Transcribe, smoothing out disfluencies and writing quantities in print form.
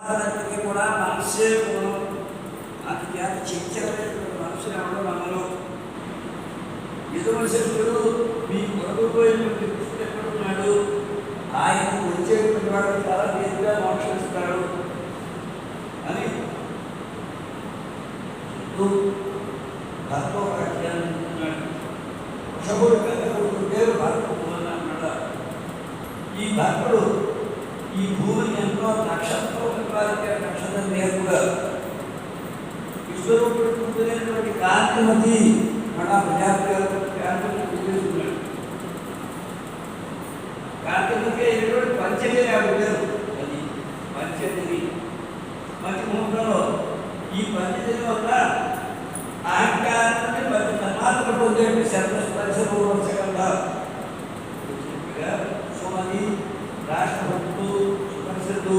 అందరికీ కూడా మనసే గుణం. అందుచేత చంచలమైనటువంటి మనసులు ఎవరు నమ్మరు. యదువంశస్థుడు మీ కొడుకుపోయినటువంటి కృష్ణుడు ఎక్కడున్నాడు, ఆయన వచ్చేటువంటి వాడు చాలా తేలిగ్గా మోక్షిస్తాడు అని భర్త వ్యాఖ్యానిస్తున్నాడు. వృషభుడు పెద్ద కొడుకు పేరు భర్తకు అన్నాడు. ఈ భర్తుడు ఈ భూమిని ఎంతో నక్షత్రం నేర్పుగా విశ్వరూపుడు కూతురైనటువంటి కాంతిమతి మన ప్రజాప్రజాస్తున్నాడు. కాంతిమతి అయినటువంటి పంచమి ఆవిడ పేరు. అది పంచమి మంచి ముహూర్తంలో ఈ పంచమి వల్ల అహంకారాన్ని మంచి సన్మార్గం పొందే శబ్దస్పర్శకంగా సుమతి రాష్ట్రభక్తులు సుపరిషత్తు